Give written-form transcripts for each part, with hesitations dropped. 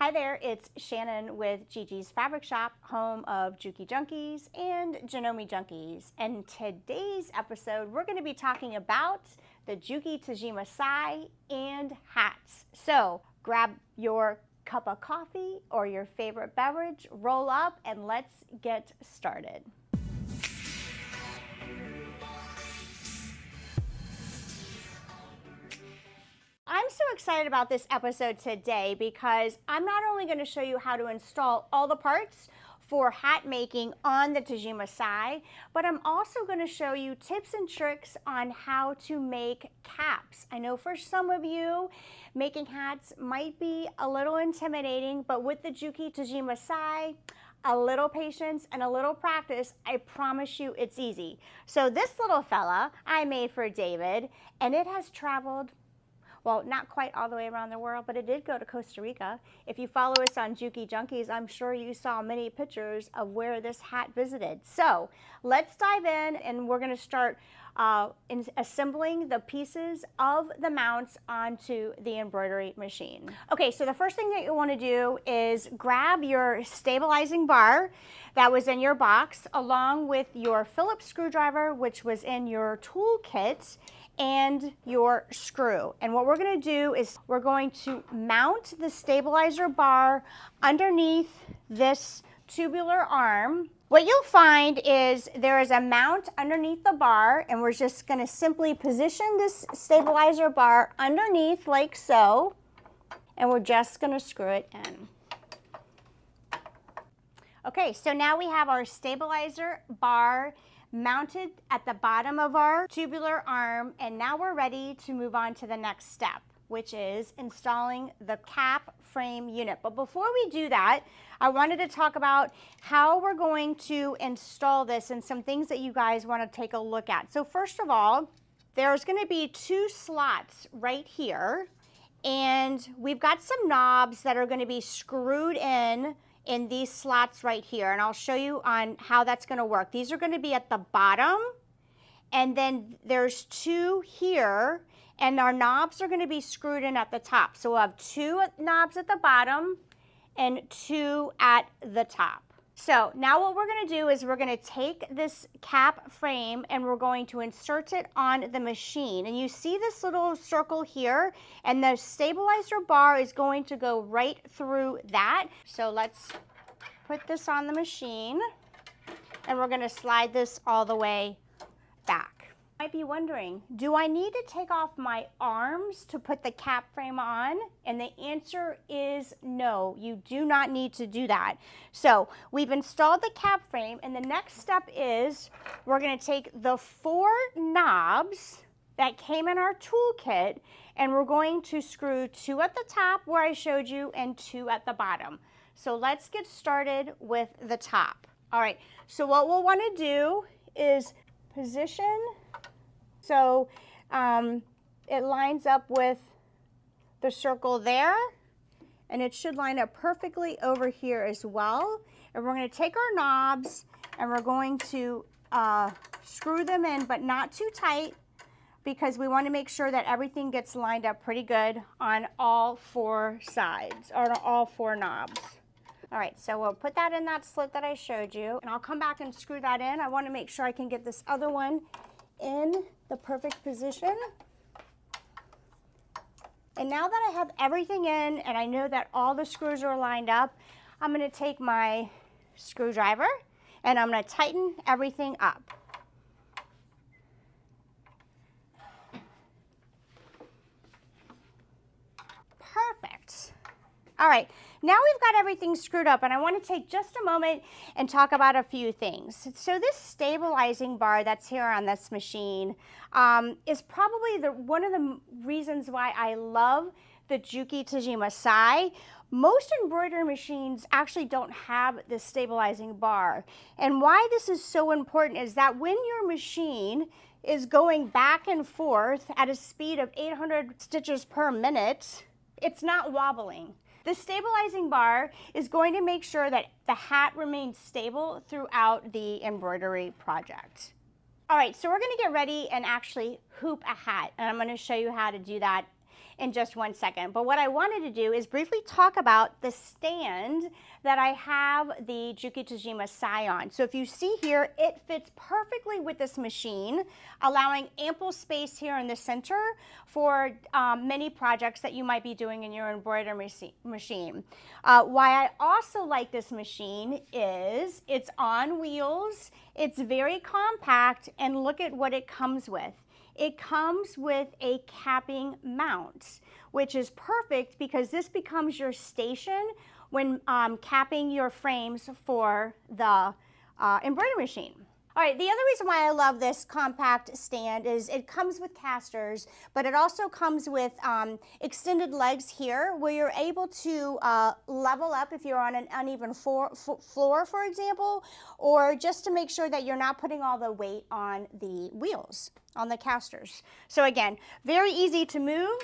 Hi there, it's Shannon with Gigi's Fabric Shop, home of Juki Junkies and Janome Junkies. And today's episode, we're going to be talking about the Juki Tajima Sai and hats. So grab your cup of coffee or your favorite beverage, roll up, and let's get started. I'm so excited about this episode today because I'm not only going to show you how to install all the parts for hat making on the Tajima Sai, but I'm also going to show you tips and tricks on how to make caps. I know for some of you, making hats might be a little intimidating, but with the Juki Tajima Sai, a little patience and a little practice, I promise you it's easy. So this little fella I made for David, and it has traveled, well, not quite all the way around the world, but it did go to Costa Rica. If you follow us on Juki Junkies, I'm sure you saw many pictures of where this hat visited. So let's dive in, and we're going to start assembling the pieces of the mounts onto the embroidery machine. Okay, so the first thing that you want to do is grab your stabilizing bar that was in your box, along with your Phillips screwdriver, which was in your tool kit, and your screw. And what we're going to do is we're going to mount the stabilizer bar underneath this tubular arm. What you'll find is there is a mount underneath the bar, and we're just going to simply position this stabilizer bar underneath like so, and we're just going to screw it in. Okay, so now we have our stabilizer bar mounted at the bottom of our tubular arm, and now we're ready to move on to the next step, which is installing the cap frame unit. But before we do that, I wanted to talk about how we're going to install this and some things that you guys want to take a look at. So first of all, there's going to be two slots right here, and we've got some knobs that are going to be screwed in these slots right here, and I'll show you on how that's going to work. These are going to be at the bottom, and then there's two here, and our knobs are going to be screwed in at the top. So we'll have two knobs at the bottom and two at the top. So now what we're going to do is we're going to take this cap frame and we're going to insert it on the machine. And you see this little circle here, and the stabilizer bar is going to go right through that. So let's put this on the machine, and we're going to slide this all the way back. You might be wondering, do I need to take off my arms to put the cap frame on? And the answer is no, you do not need to do that. So we've installed the cap frame, and the next step is we're going to take the four knobs that came in our toolkit, and we're going to screw two at the top where I showed you and two at the bottom. So let's get started with the top. All right, so what we'll want to do is position so it lines up with the circle there, and it should line up perfectly over here as well. And we're going to take our knobs and we're going to screw them in, but not too tight, because we want to make sure that everything gets lined up pretty good on all four sides, or on all four knobs. All right, so we'll put that in that slit that I showed you, and I'll come back and screw that in. I want to make sure I can get this other one in the perfect position. And now that I have everything in and I know that all the screws are lined up, I'm going to take my screwdriver and I'm going to tighten everything up. Perfect. All right, now we've got everything screwed up, and I want to take just a moment and talk about a few things. So this stabilizing bar that's here on this machine is probably one of the reasons why I love the Juki Tajima Sai. Most embroidery machines actually don't have this stabilizing bar. And why this is so important is that when your machine is going back and forth at a speed of 800 stitches per minute, it's not wobbling. The stabilizing bar is going to make sure that the hat remains stable throughout the embroidery project. All right, so we're going to get ready and actually hoop a hat, and I'm going to show you how to do that in just one second. But what I wanted to do is briefly talk about the stand that I have the Juki Tajima Sai on. So if you see here, it fits perfectly with this machine, allowing ample space here in the center for many projects that you might be doing in your embroidery machine. Why I also like this machine is it's on wheels, it's very compact, and look at what it comes with. It comes with a capping mount, which is perfect because this becomes your station when capping your frames for the embroidery machine. All right, the other reason why I love this compact stand is it comes with casters, but it also comes with extended legs here where you're able to level up if you're on an uneven floor, for example, or just to make sure that you're not putting all the weight on the wheels, on the casters. So again, very easy to move,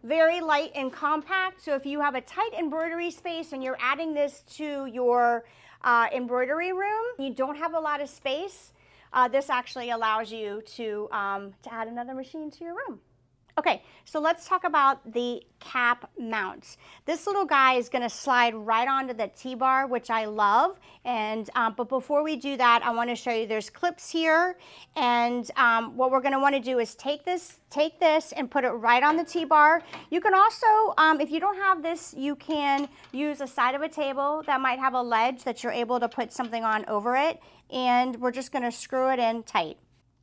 very light and compact. So if you have a tight embroidery space and you're adding this to your embroidery room, you don't have a lot of space, this actually allows you to add another machine to your room. Okay, so let's talk about the cap mounts. This little guy is going to slide right onto the T-bar, which I love. And but before we do that, I want to show you there's clips here. And what we're going to want to do is take this and put it right on the T-bar. You can also, if you don't have this, you can use a side of a table that might have a ledge that you're able to put something on over it. And we're just going to screw it in tight.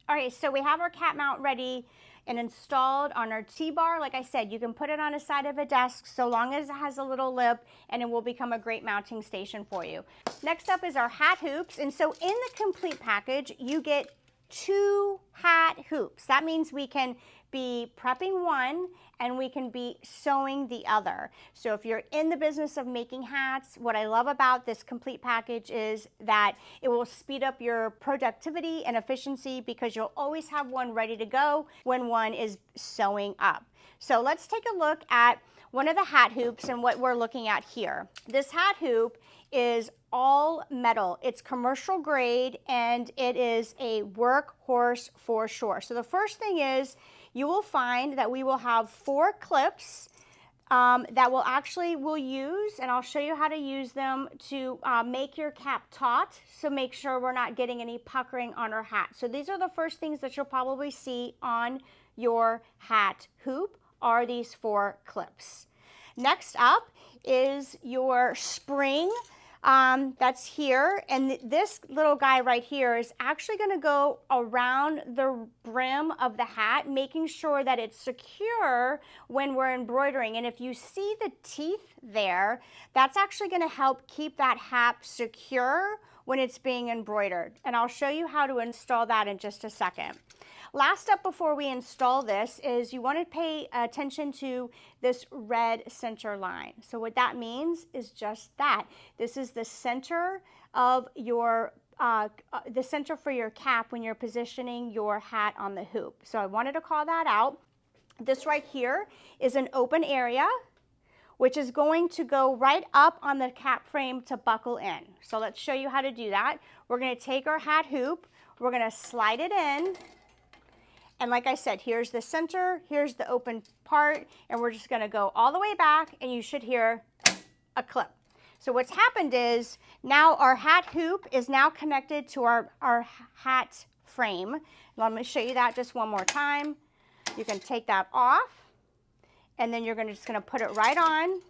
All right, so we have our cap mount ready and installed on our T-bar. Like I said, you can put it on a side of a desk so long as it has a little lip, and it will become a great mounting station for you. Next up is our hat hoops. And so in the complete package, you get 2 hat hoops. That means we can be prepping one and we can be sewing the other. So if you're in the business of making hats, what I love about this complete package is that it will speed up your productivity and efficiency because you'll always have one ready to go when one is sewing up. So let's take a look at one of the hat hoops and what we're looking at here. This hat hoop is all metal. It's commercial grade and it is a workhorse for sure. So the first thing is you will find that we will have 4 clips that we'll use, and I'll show you how to use them to make your cap taut, so make sure we're not getting any puckering on our hat. So these are the first things that you'll probably see on your hat hoop are these 4 clips. Next up is your spring. That's here, and this little guy right here is actually going to go around the brim of the hat, making sure that it's secure when we're embroidering. And if you see the teeth there, that's actually going to help keep that hat secure when it's being embroidered. And I'll show you how to install that in just a second. Last up before we install this is you want to pay attention to this red center line. So what that means is just that. This is the center of your, the center for your cap when you're positioning your hat on the hoop. So I wanted to call that out. This right here is an open area, which is going to go right up on the cap frame to buckle in. So let's show you how to do that. We're going to take our hat hoop, we're going to slide it in. And like I said, here's the center, here's the open part, and we're just gonna go all the way back and you should hear a clip. So what's happened is now our hat hoop is now connected to our hat frame. Let me show you that just one more time. You can take that off and then you're just gonna put it right on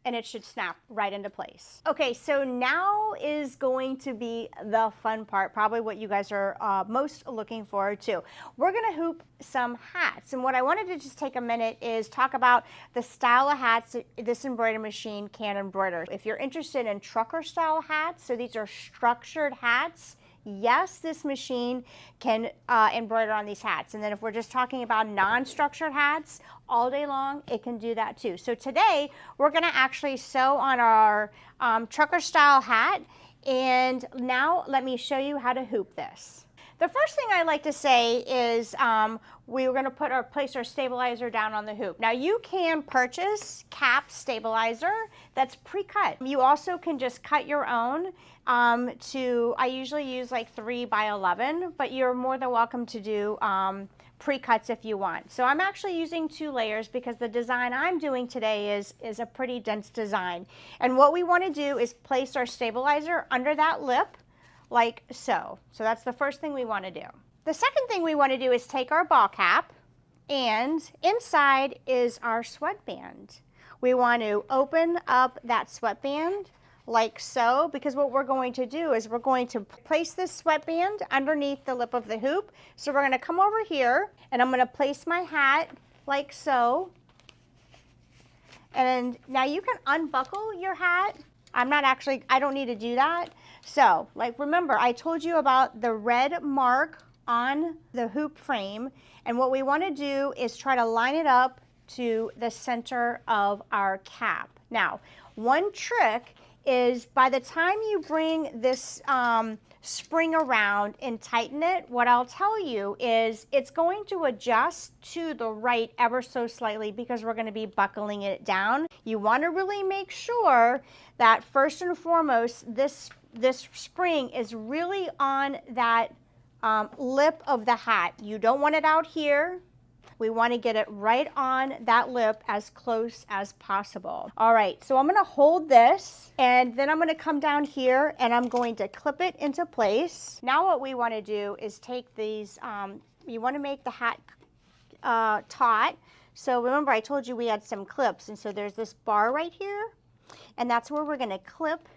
and it should snap right into place. Okay, so now is going to be the fun part, probably what you guys are most looking forward to. We're gonna hoop some hats, and what I wanted to just take a minute is talk about the style of hats this embroidery machine can embroider. If you're interested in trucker style hats, so these are structured hats, yes, this machine can embroider on these hats. And then if we're just talking about non-structured hats, all day long, it can do that too. So today, we're gonna actually sew on our trucker style hat. And now let me show you how to hoop this. The first thing I like to say is we're going to place our stabilizer down on the hoop. Now you can purchase cap stabilizer that's pre-cut. You also can just cut your own I usually use like 3 by 11, but you're more than welcome to do pre-cuts if you want. So I'm actually using 2 layers because the design I'm doing today is a pretty dense design. And what we want to do is place our stabilizer under that lip like so. So that's the first thing we want to do. The second thing we want to do is take our ball cap, and inside is our sweatband. We want to open up that sweatband like so, because what we're going to do is we're going to place this sweatband underneath the lip of the hoop. So we're going to come over here, and I'm going to place my hat like so. And now you can unbuckle your hat. I don't need to do that. So, like, remember, I told you about the red mark on the hoop frame, and what we want to do is try to line it up to the center of our cap. Now, one trick is by the time you bring this spring around and tighten it, what I'll tell you is it's going to adjust to the right ever so slightly because we're going to be buckling it down. You want to really make sure that first and foremost, this spring is really on that lip of the hat. You don't want it out here. We want to get it right on that lip as close as possible. All right, so I'm going to hold this, and then I'm going to come down here and I'm going to clip it into place. Now what we want to do is take these, you want to make the hat taut. So remember I told you we had some clips, and so there's this bar right here, and that's where we're going to clip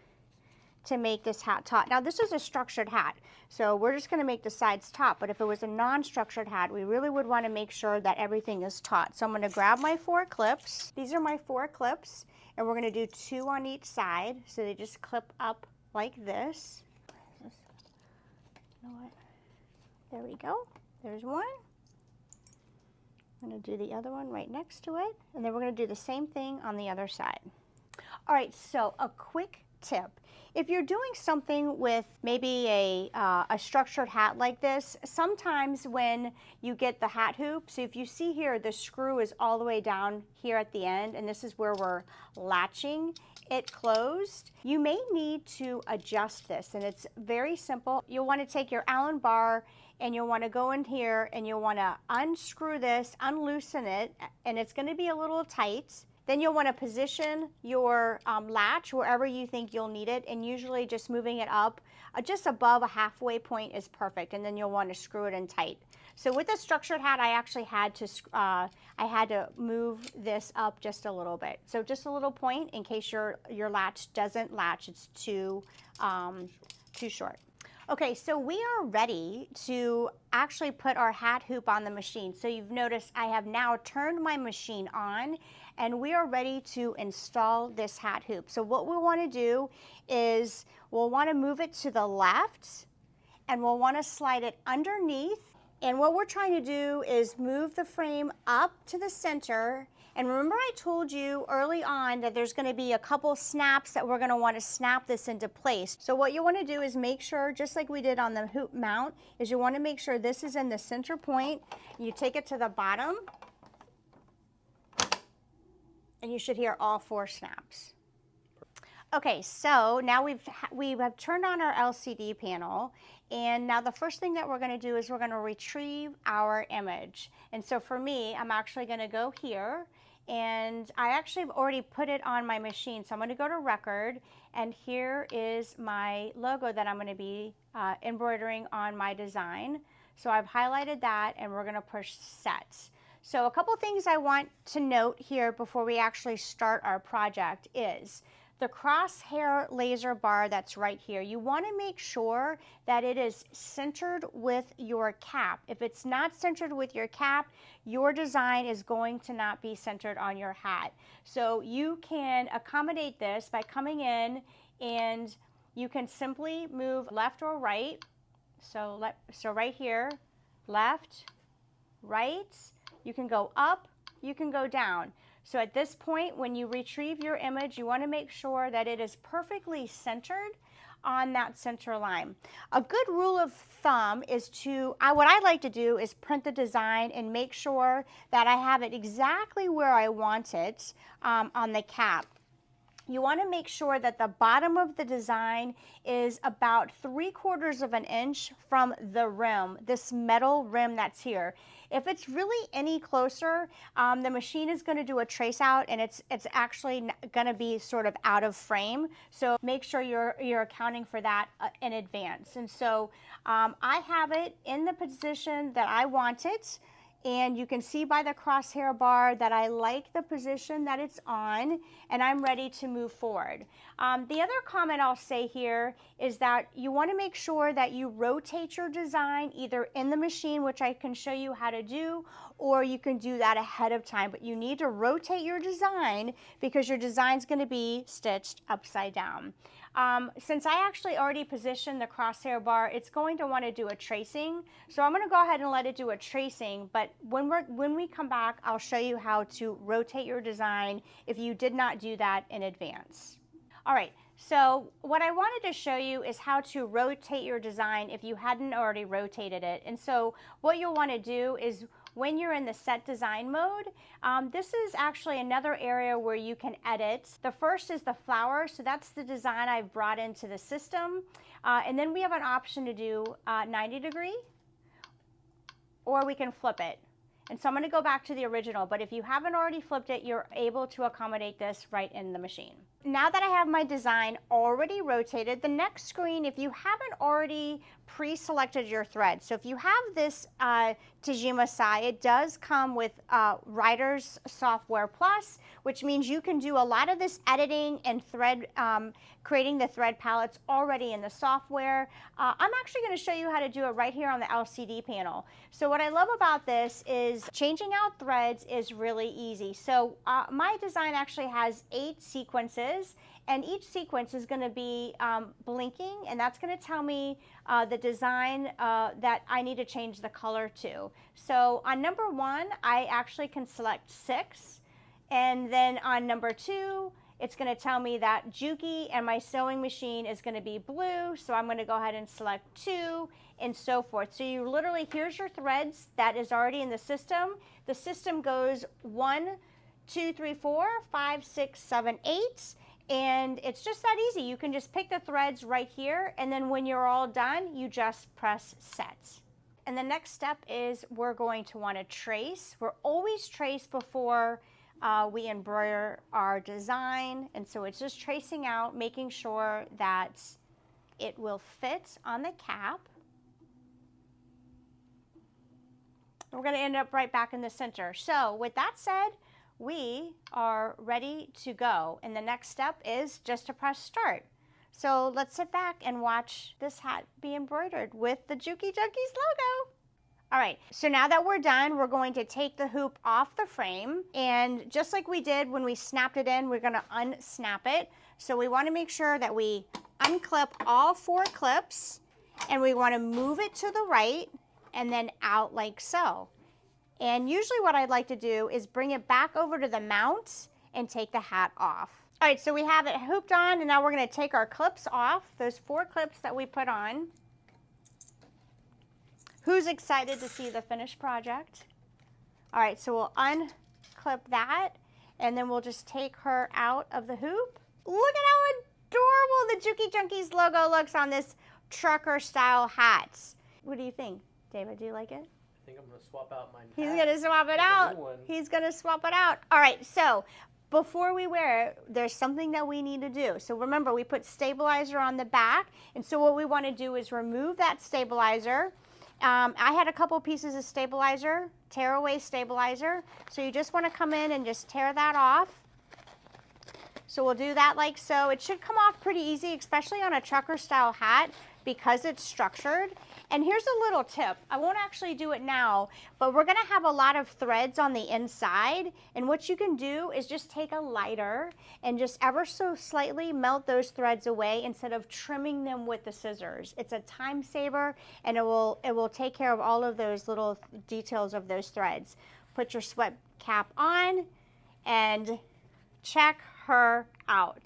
to make this hat taut. Now this is a structured hat, so we're just going to make the sides taut, but if it was a non-structured hat, we really would want to make sure that everything is taut. So I'm going to grab my 4 clips. These are my 4 clips, and we're going to do 2 on each side, so they just clip up like this. You know what? There we go. There's one. I'm going to do the other one right next to it, and then we're going to do the same thing on the other side. All right, so a quick tip. If you're doing something with maybe a structured hat like this, sometimes when you get the hat hoop, so if you see here, the screw is all the way down here at the end, and this is where we're latching it closed. You may need to adjust this, and it's very simple. You'll want to take your Allen bar, and you'll want to go in here, and you'll want to unscrew this, unloosen it, and it's going to be a little tight. Then you'll want to position your latch wherever you think you'll need it, and usually just moving it up just above a halfway point is perfect, and then you'll want to screw it in tight. So with a structured hat, I actually had to move this up just a little bit. So just a little point in case your latch doesn't latch, it's too short. Okay, so we are ready to actually put our hat hoop on the machine. So you've noticed I have now turned my machine on, and we are ready to install this hat hoop. So what we want to do is we'll want to move it to the left, and we'll want to slide it underneath. And what we're trying to do is move the frame up to the center. And remember I told you early on that there's going to be a couple snaps that we're going to want to snap this into place. So what you want to do is make sure, just like we did on the hoop mount, is you want to make sure this is in the center point. You take it to the bottom, and you should hear all 4 snaps. Okay, so now we have turned on our LCD panel, and now the first thing that we're going to do is we're going to retrieve our image. And so for me, I'm actually going to go here, and I actually have already put it on my machine. So I'm going to go to record, and here is my logo that I'm going to be embroidering on my design. So I've highlighted that, and we're going to push set. So a couple things I want to note here before we actually start our project is the crosshair laser bar that's right here. You want to make sure that it is centered with your cap. If it's not centered with your cap, your design is going to not be centered on your hat. So you can accommodate this by coming in, and you can simply move left or right. So right here, left, right. You can go up, you can go down. So at this point, when you retrieve your image, you want to make sure that it is perfectly centered on that center line. A good rule of thumb is what I like to do is print the design and make sure that I have it exactly where I want it on the cap. you want to make sure that the bottom of the design is about 3/4 of an inch from the rim, this metal rim that's here. If it's really any closer, the machine is going to do a trace out, and it's actually going to be sort of out of frame. So make sure you're accounting for that in advance. And so I have it in the position that I want it. And you can see by the crosshair bar that I like the position that it's on, and I'm ready to move forward. The other comment I'll say here is that you want to make sure that you rotate your design either in the machine, which I can show you how to do, or you can do that ahead of time. But you need to rotate your design because your design is going to be stitched upside down. Since I actually already positioned the crosshair bar, it's going to want to do a tracing. So I'm going to go ahead and let it do a tracing, but when we come back, I'll show you how to rotate your design if you did not do that in advance. All right, so what I wanted to show you is how to rotate your design if you hadn't already rotated it. And so what you'll want to do is when you're in the set design mode, this is actually another area where you can edit. The first is the flower, so that's the design I've brought into the system. And then we have an option to do 90 degree, or we can flip it. And so I'm going to go back to the original, but if you haven't already flipped it, you're able to accommodate this right in the machine. Now that I have my design already rotated, the next screen, if you haven't already pre-selected your thread, so if you have this Tajima Sai, it does come with Writer's Software Plus, which means you can do a lot of this editing and thread, creating the thread palettes already in the software. I'm actually going to show you how to do it right here on the LCD panel. So what I love about this is changing out threads is really easy. So my design actually has 8 sequences, and each sequence is going to be blinking, and that's going to tell me the design that I need to change the color to. So on number 1, I actually can select 6, and then on number 2, it's going to tell me that Juki and my sewing machine is going to be blue, so I'm going to go ahead and select 2, and so forth. So you literally, here's your threads that is already in the system. The system goes 1, 2, 3, 4, 5, 6, 7, 8, and it's just that easy. You can just pick the threads right here, and then when you're all done, you just press set. And the next step is we're going to want to trace. We're always trace before we embroider our design, and so it's just tracing out, making sure that it will fit on the cap. We're going to end up right back in the center. So with that said, we are ready to go, and the next step is just to press start. So let's sit back and watch this hat be embroidered with the Juki Junkies logo. All right, so now that we're done, we're going to take the hoop off the frame, and just like we did when we snapped it in, we're going to unsnap it. So we want to make sure that we unclip all 4 clips, and we want to move it to the right and then out like so. And usually what I'd like to do is bring it back over to the mount and take the hat off. All right, so we have it hooped on, and now we're going to take our clips off, those 4 clips that we put on. Who's excited to see the finished project? All right, so we'll unclip that, and then we'll just take her out of the hoop. Look at how adorable the Juki Junkies logo looks on this trucker style hat. What do you think, David? Do you like it? I think I'm going to swap out my hat. He's going to swap it out. He's going to swap it out. All right, so before we wear it, there's something that we need to do. So remember, we put stabilizer on the back, and so what we want to do is remove that stabilizer. I had a couple pieces of stabilizer, tear away stabilizer. So you just want to come in and just tear that off. So we'll do that like so. It should come off pretty easy, especially on a trucker style hat because it's structured. And here's a little tip. I won't actually do it now, but we're gonna have a lot of threads on the inside. And what you can do is just take a lighter and just ever so slightly melt those threads away instead of trimming them with the scissors. It's a time saver, and it will take care of all of those little details of those threads. Put your sweat cap on and check her out.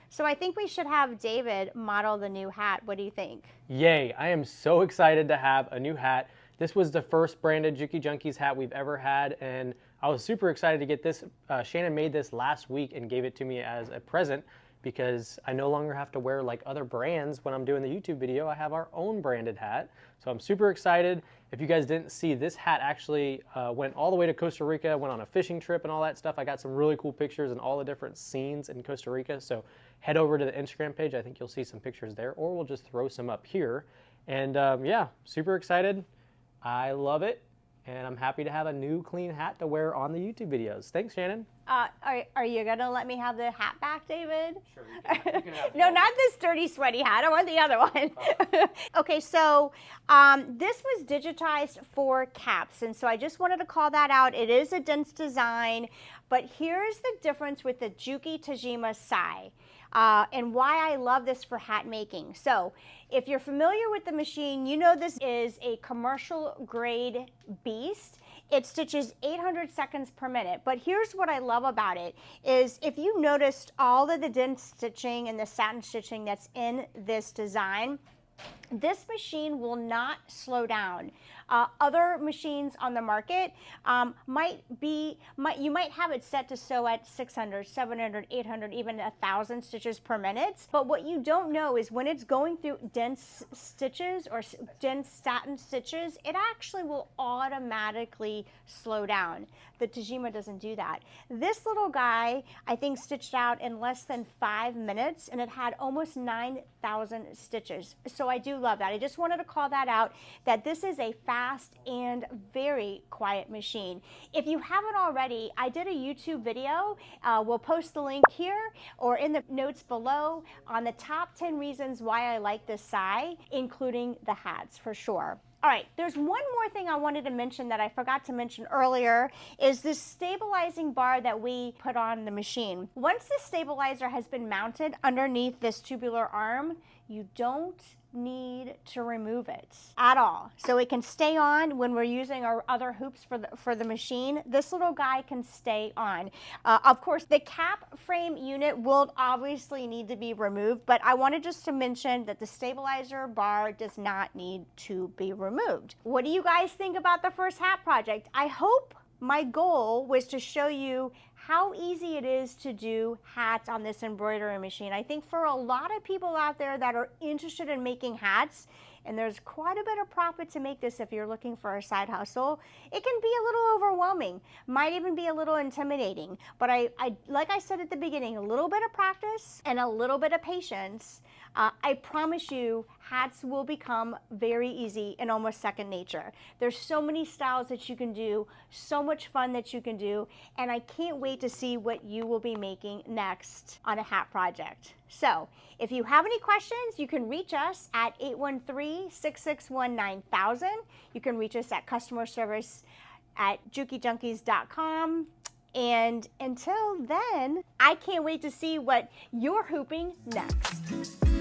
So I think we should have David model the new hat. What do you think? Yay, I am so excited to have a new hat. This was the first branded Juki Junkies hat we've ever had, and I was super excited to get this. Shannon made this last week and gave it to me as a present because I no longer have to wear like other brands when I'm doing the YouTube video. I have our own branded hat. So I'm super excited. If you guys didn't see, this hat actually went all the way to Costa Rica, went on a fishing trip and all that stuff. I got some really cool pictures and all the different scenes in Costa Rica. So head over to the Instagram page. I think you'll see some pictures there, or we'll just throw some up here. And yeah, super excited. I love it. And I'm happy to have a new clean hat to wear on the YouTube videos. Thanks, Shannon. Are you gonna let me have the hat back, David? Sure, you can have No, not this dirty, sweaty hat. I want the other one. Okay, so this was digitized for caps, and so I just wanted to call that out. It is a dense design, but here's the difference with the Juki Tajima Sai. And why I love this for hat making. So if you're familiar with the machine, you know this is a commercial grade beast. It stitches 800 seconds per minute. But here's what I love about it is if you noticed all of the dense stitching and the satin stitching that's in this design, this machine will not slow down. Other machines on the market you might have it set to sew at 600, 700, 800, even 1,000 stitches per minute. But what you don't know is when it's going through dense stitches or dense satin stitches, it actually will automatically slow down. The Tajima doesn't do that. This little guy, I think, stitched out in less than 5 minutes, and it had almost 9,000 stitches. So I do love that. I just wanted to call that out, that this is a fast and very quiet machine. If you haven't already, I did a YouTube video. We'll post the link here or in the notes below on the top 10 reasons why I like this Sai, including the hats for sure. All right, there's one more thing I wanted to mention that I forgot to mention earlier is this stabilizing bar that we put on the machine. Once the stabilizer has been mounted underneath this tubular arm, you don't need to remove it at all. So it can stay on when we're using our other hoops for the machine. This little guy can stay on. Of course, the cap frame unit will obviously need to be removed, but I wanted just to mention that the stabilizer bar does not need to be removed. What do you guys think about the first hat project? I hope my goal was to show you how easy it is to do hats on this embroidery machine. I think for a lot of people out there that are interested in making hats, and there's quite a bit of profit to make this if you're looking for a side hustle, it can be a little overwhelming, might even be a little intimidating. But I like I said at the beginning, a little bit of practice and a little bit of patience, I promise you hats will become very easy and almost second nature. There's so many styles that you can do, so much fun that you can do, and I can't wait to see what you will be making next on a hat project. So if you have any questions, you can reach us at 813-661-9000. You can reach us at customer service at jukijunkies.com. And until then, I can't wait to see what you're hooping next.